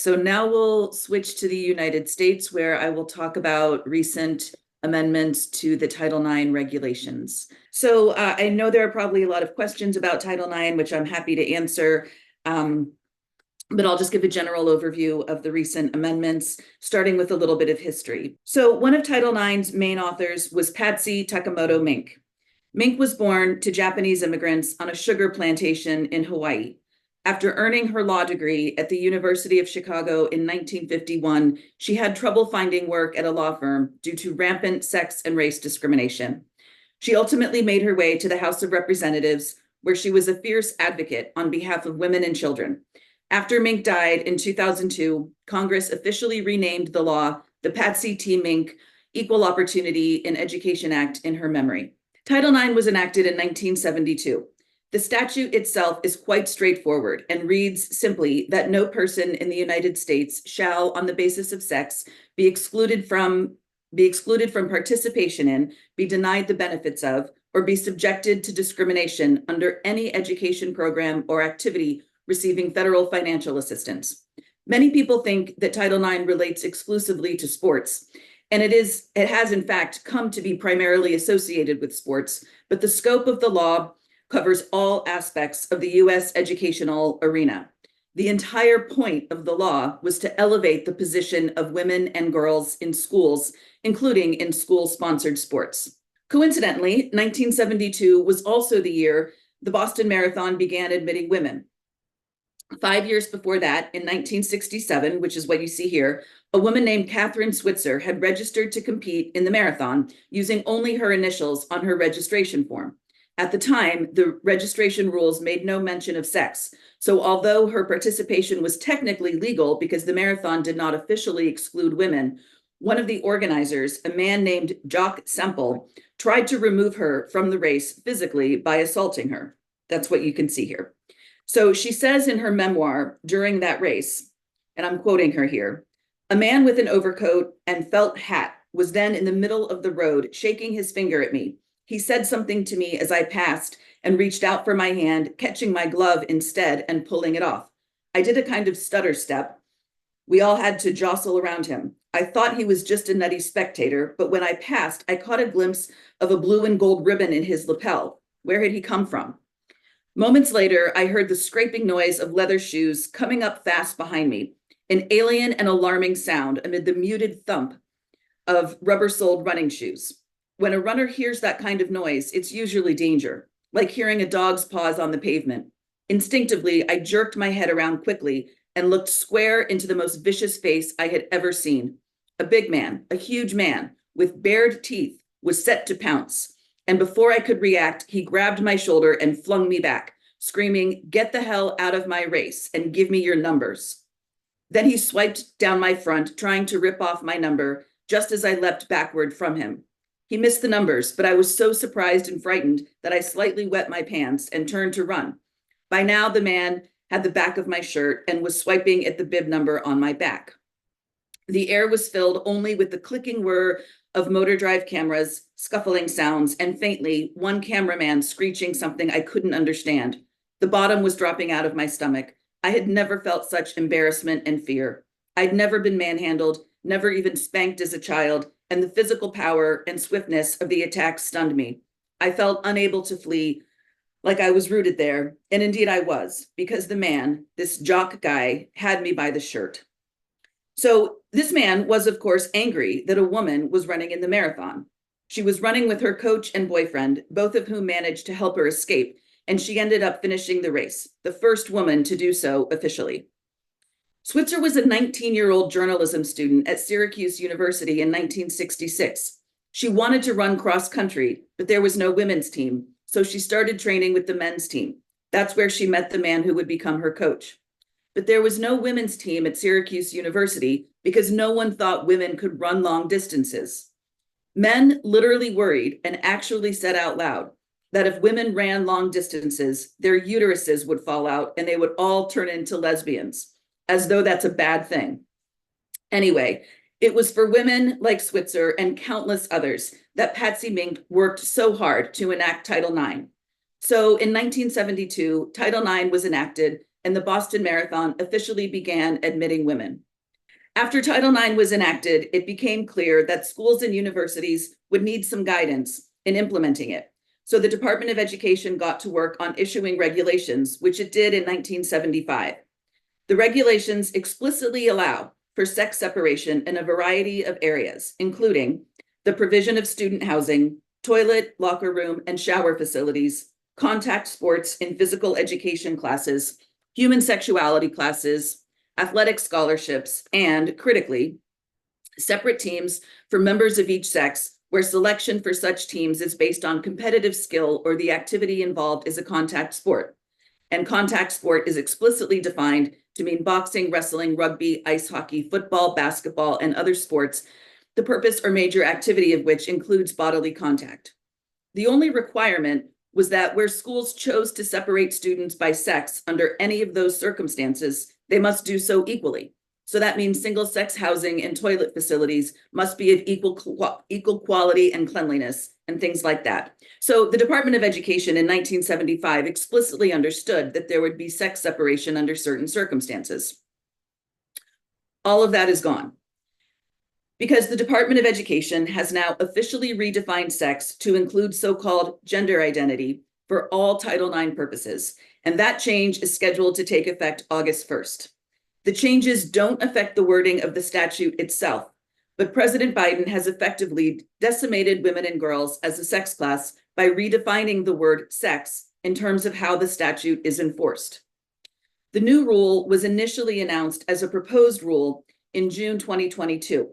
So now we'll switch to the United States, where I will talk about recent amendments to the Title IX regulations. So I know there are probably a lot of questions about Title IX, which I'm happy to answer. But I'll just give a general overview of the recent amendments, starting with a little bit of history. So one of Title IX's main authors was Patsy Takemoto Mink. Mink was born to Japanese immigrants on a sugar plantation in Hawaii. After earning her law degree at the University of Chicago in 1951, she had trouble finding work at a law firm due to rampant sex and race discrimination. She ultimately made her way to the House of Representatives, where she was a fierce advocate on behalf of women and children. After Mink died in 2002, Congress officially renamed the law the Patsy T. Mink Equal Opportunity in Education Act in her memory. Title IX was enacted in 1972. The statute itself is quite straightforward and reads simply that no person in the United States shall, on the basis of sex, be excluded from participation in, be denied the benefits of, or be subjected to discrimination under any education program or activity receiving federal financial assistance. Many people think that Title IX relates exclusively to sports, and it has in fact come to be primarily associated with sports, but the scope of the law covers all aspects of the US educational arena. The entire point of the law was to elevate the position of women and girls in schools, including in school-sponsored sports. Coincidentally, 1972 was also the year the Boston Marathon began admitting women. 5 years before that, in 1967, which is what you see here, a woman named Catherine Switzer had registered to compete in the marathon using only her initials on her registration form. At the time, the registration rules made no mention of sex. So although her participation was technically legal because the marathon did not officially exclude women, one of the organizers, a man named Jock Semple, tried to remove her from the race physically by assaulting her. That's what you can see here. So she says in her memoir during that race, and I'm quoting her here, "A man with an overcoat and felt hat was then in the middle of the road, shaking his finger at me. He said something to me as I passed and reached out for my hand, catching my glove instead and pulling it off. I did a kind of stutter step. We all had to jostle around him. I thought he was just a nutty spectator, but when I passed, I caught a glimpse of a blue and gold ribbon in his lapel. Where had he come from? Moments later, I heard the scraping noise of leather shoes coming up fast behind me, an alien and alarming sound amid the muted thump of rubber-soled running shoes. When a runner hears that kind of noise, it's usually danger, like hearing a dog's paws on the pavement. Instinctively, I jerked my head around quickly and looked square into the most vicious face I had ever seen. A big man, a huge man, with bared teeth, was set to pounce. And before I could react, he grabbed my shoulder and flung me back, screaming, 'Get the hell out of my race and give me your numbers.' Then he swiped down my front, trying to rip off my number, just as I leapt backward from him. He missed the numbers, but I was so surprised and frightened that I slightly wet my pants and turned to run. By now, the man had the back of my shirt and was swiping at the bib number on my back. The air was filled only with the clicking whir of motor drive cameras, scuffling sounds, and faintly, one cameraman screeching something I couldn't understand. The bottom was dropping out of my stomach. I had never felt such embarrassment and fear. I'd never been manhandled, never even spanked as a child, and the physical power and swiftness of the attack stunned me. I felt unable to flee, like I was rooted there, and indeed I was, because the man, this jock guy, had me by the shirt. So this man was, of course, angry that a woman was running in the marathon. She was running with her coach and boyfriend, both of whom managed to help her escape, and she ended up finishing the race, the first woman to do so officially. Switzer was a 19-year-old journalism student at Syracuse University in 1966. She wanted to run cross country, but there was no women's team, so she started training with the men's team. That's where she met the man who would become her coach. But there was no women's team at Syracuse University because no one thought women could run long distances. Men literally worried and actually said out loud that if women ran long distances, their uteruses would fall out and they would all turn into lesbians, as though that's a bad thing. Anyway, it was for women like Switzer and countless others that Patsy Mink worked so hard to enact Title IX. So in 1972, Title IX was enacted, and the Boston Marathon officially began admitting women. After Title IX was enacted, it became clear that schools and universities would need some guidance in implementing it. So the Department of Education got to work on issuing regulations, which it did in 1975. The regulations explicitly allow for sex separation in a variety of areas, including the provision of student housing, toilet, locker room, and shower facilities, contact sports in physical education classes, human sexuality classes, athletic scholarships, and, critically, separate teams for members of each sex where selection for such teams is based on competitive skill or the activity involved is a contact sport. And contact sport is explicitly defined to mean boxing, wrestling, rugby, ice hockey, football, basketball, and other sports, the purpose or major activity of which includes bodily contact. The only requirement was that where schools chose to separate students by sex under any of those circumstances, they must do so equally. So that means single-sex housing and toilet facilities must be of equal quality and cleanliness and things like that. So the Department of Education in 1975 explicitly understood that there would be sex separation under certain circumstances. All of that is gone because the Department of Education has now officially redefined sex to include so-called gender identity for all Title IX purposes, and that change is scheduled to take effect August 1st. The changes don't affect the wording of the statute itself, but President Biden has effectively decimated women and girls as a sex class by redefining the word sex in terms of how the statute is enforced. The new rule was initially announced as a proposed rule in June 2022.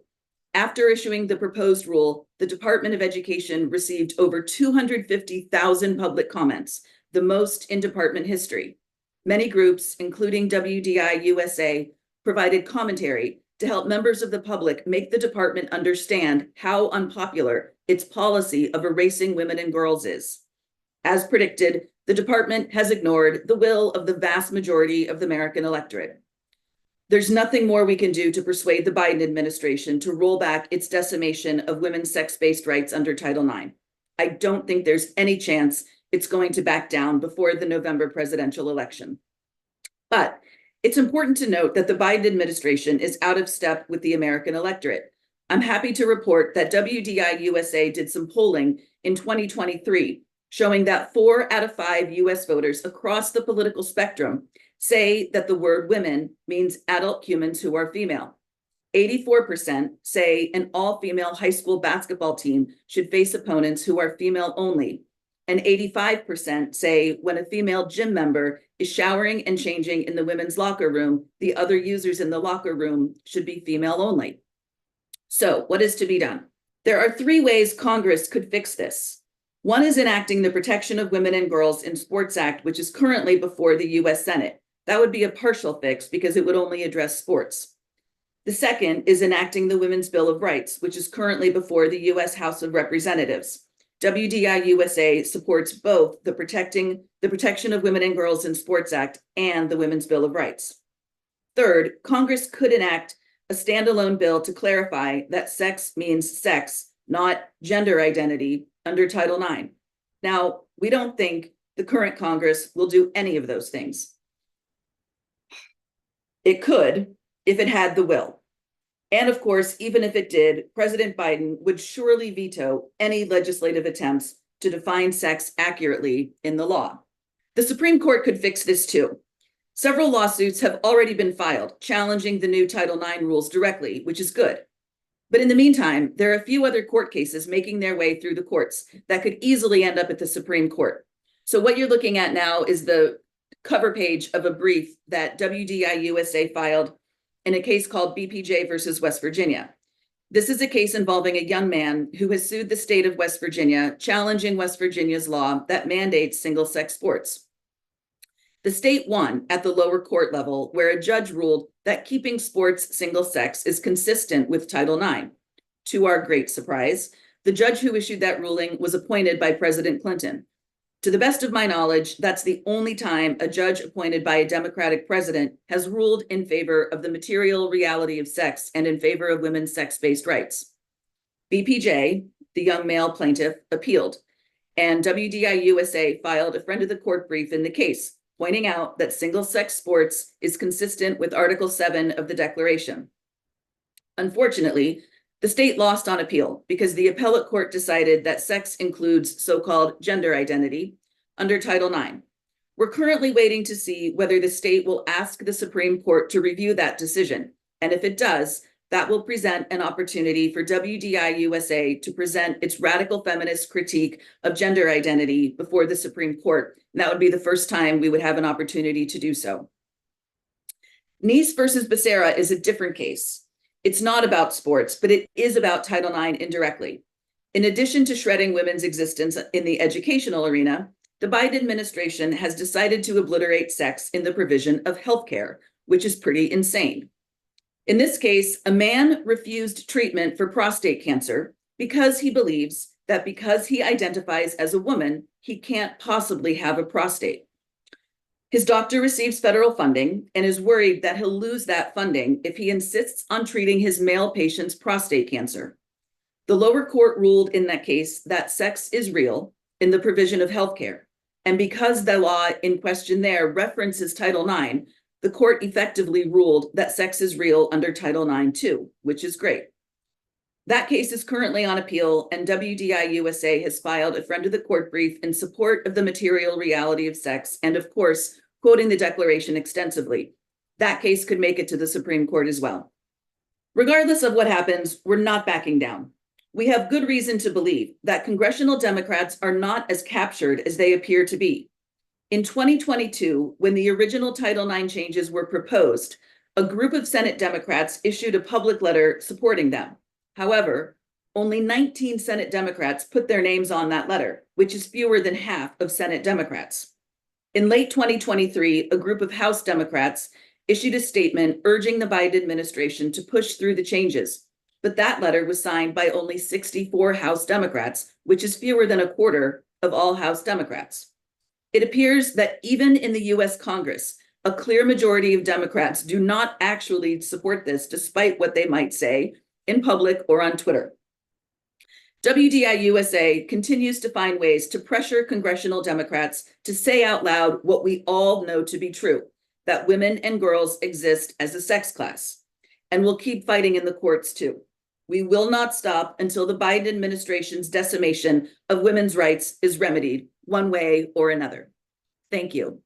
After issuing the proposed rule, the Department of Education received over 250,000 public comments, the most in department history. Many groups, including WDI USA, provided commentary to help members of the public make the department understand how unpopular its policy of erasing women and girls is. As predicted, the department has ignored the will of the vast majority of the American electorate. There's nothing more we can do to persuade the Biden administration to roll back its decimation of women's sex-based rights under Title IX. I don't think there's any chance it's going to back down before the November presidential election. But it's important to note that the Biden administration is out of step with the American electorate. I'm happy to report that WDI USA did some polling in 2023, showing that 4 out of 5 US voters across the political spectrum say that the word women means adult humans who are female. 84% say an all-female high school basketball team should face opponents who are female only. And 85% say when a female gym member is showering and changing in the women's locker room, the other users in the locker room should be female only. So what is to be done? There are 3 ways Congress could fix this. One is enacting the Protection of Women and Girls in Sports Act, which is currently before the US Senate. That would be a partial fix because it would only address sports. The second is enacting the Women's Bill of Rights, which is currently before the US House of Representatives. WDI USA supports both the Protection of Women and Girls in Sports Act and the Women's Bill of Rights. Third, Congress could enact a standalone bill to clarify that sex means sex, not gender identity under Title IX. Now, we don't think the current Congress will do any of those things. It could if it had the will. And of course, even if it did, President Biden would surely veto any legislative attempts to define sex accurately in the law. The Supreme Court could fix this too. Several lawsuits have already been filed challenging the new Title IX rules directly, which is good. But in the meantime, there are a few other court cases making their way through the courts that could easily end up at the Supreme Court. So what you're looking at now is the cover page of a brief that WDI USA filed in a case called BPJ versus West Virginia. This is a case involving a young man who has sued the state of West Virginia, challenging West Virginia's law that mandates single-sex sports. The state won at the lower court level, where a judge ruled that keeping sports single-sex is consistent with Title IX. To our great surprise, the judge who issued that ruling was appointed by President Clinton. To the best of my knowledge, that's the only time a judge appointed by a Democratic president has ruled in favor of the material reality of sex and in favor of women's sex-based rights. BPJ, the young male plaintiff, appealed, and WDI USA filed a friend of the court brief in the case, pointing out that single-sex sports is consistent with Article 7 of the Declaration. Unfortunately, the state lost on appeal because the appellate court decided that sex includes so-called gender identity under Title IX. We're currently waiting to see whether the state will ask the Supreme Court to review that decision. And if it does, that will present an opportunity for WDI USA to present its radical feminist critique of gender identity before the Supreme Court. And that would be the first time we would have an opportunity to do so. Nice versus Becerra is a different case. It's not about sports, but it is about Title IX indirectly. In addition to shredding women's existence in the educational arena, the Biden administration has decided to obliterate sex in the provision of healthcare, which is pretty insane. In this case, a man refused treatment for prostate cancer because he believes that because he identifies as a woman, he can't possibly have a prostate. His doctor receives federal funding and is worried that he'll lose that funding if he insists on treating his male patient's prostate cancer. The lower court ruled in that case that sex is real in the provision of healthcare. And because the law in question there references Title IX, the court effectively ruled that sex is real under Title IX too, which is great. That case is currently on appeal, and WDI USA has filed a friend of the court brief in support of the material reality of sex, and of course, quoting the Declaration extensively. That case could make it to the Supreme Court as well. Regardless of what happens, we're not backing down. We have good reason to believe that congressional Democrats are not as captured as they appear to be. In 2022, when the original Title IX changes were proposed, a group of Senate Democrats issued a public letter supporting them. However, only 19 Senate Democrats put their names on that letter, which is fewer than half of Senate Democrats. In late 2023, a group of House Democrats issued a statement urging the Biden administration to push through the changes, but that letter was signed by only 64 House Democrats, which is fewer than a quarter of all House Democrats. It appears that even in the US Congress, a clear majority of Democrats do not actually support this, despite what they might say in public or on Twitter. WDI USA continues to find ways to pressure congressional Democrats to say out loud what we all know to be true, that women and girls exist as a sex class. And we'll keep fighting in the courts too. We will not stop until the Biden administration's decimation of women's rights is remedied one way or another. Thank you.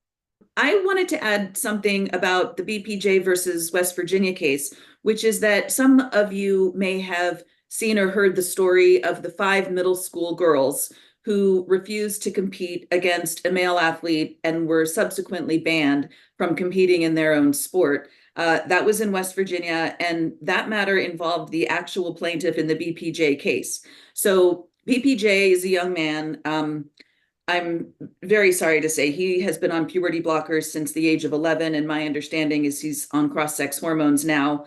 I wanted to add something about the BPJ versus West Virginia case, which is that some of you may have seen or heard the story of the 5 middle school girls who refused to compete against a male athlete and were subsequently banned from competing in their own sport. That was in West Virginia, and that matter involved the actual plaintiff in the BPJ case. So BPJ is a young man. I'm very sorry to say he has been on puberty blockers since the age of 11, and my understanding is he's on cross-sex hormones now.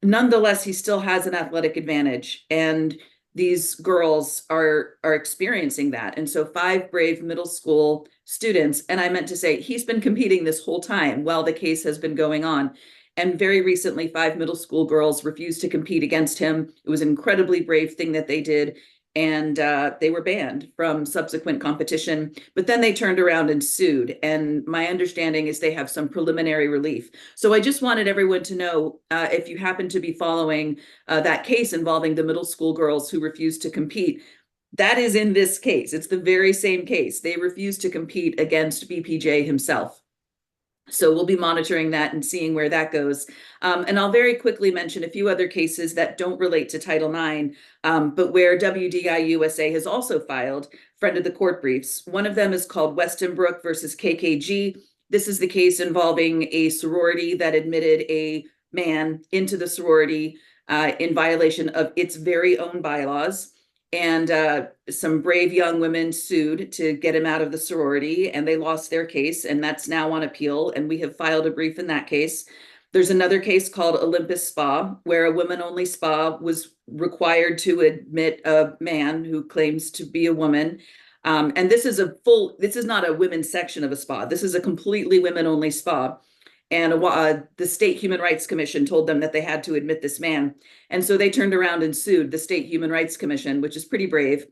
Nonetheless, he still has an athletic advantage, and these girls are experiencing that. And so 5 brave middle school students, and I meant to say he's been competing this whole time while the case has been going on. And very recently, 5 middle school girls refused to compete against him. It was an incredibly brave thing that they did. And they were banned from subsequent competition, but then they turned around and sued. And my understanding is they have some preliminary relief. So I just wanted everyone to know, if you happen to be following that case involving the middle school girls who refused to compete, that is in this case. It's the very same case. They refused to compete against BPJ himself. So we'll be monitoring that and seeing where that goes. And I'll very quickly mention a few other cases that don't relate to Title IX, but where WDI USA has also filed friend of the court briefs. One of them is called Westonbrook versus KKG. This is the case involving a sorority that admitted a man into the sorority in violation of its very own bylaws. And some brave young women sued to get him out of the sorority, and they lost their case, and that's now on appeal, and we have filed a brief in that case. There's another case called Olympus Spa, where a women-only spa was required to admit a man who claims to be a woman. And this is not a women's section of a spa. This is a completely women-only spa. And the State Human Rights Commission told them that they had to admit this man. And so they turned around and sued the State Human Rights Commission, which is pretty brave.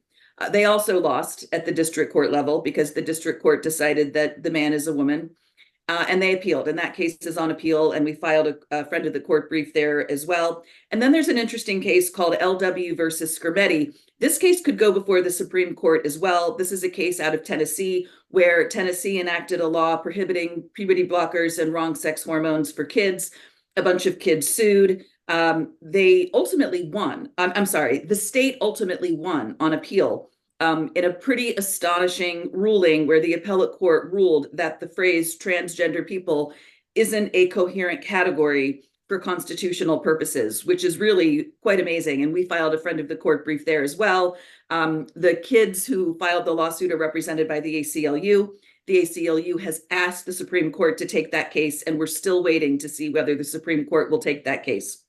They also lost at the district court level because the district court decided that the man is a woman. And they appealed, and that case is on appeal, and we filed a friend of the court brief there as well. And then there's an interesting case called LW versus Skermetti. This case could go before the Supreme Court as well. This is a case out of Tennessee where Tennessee enacted a law prohibiting puberty blockers and wrong sex hormones for kids. A bunch of kids sued. They ultimately won. I'm sorry, the state ultimately won on appeal. In a pretty astonishing ruling where the appellate court ruled that the phrase transgender people isn't a coherent category for constitutional purposes, which is really quite amazing. And we filed a friend of the court brief there as well. The kids who filed the lawsuit are represented by the ACLU. The ACLU has asked the Supreme Court to take that case, and we're still waiting to see whether the Supreme Court will take that case.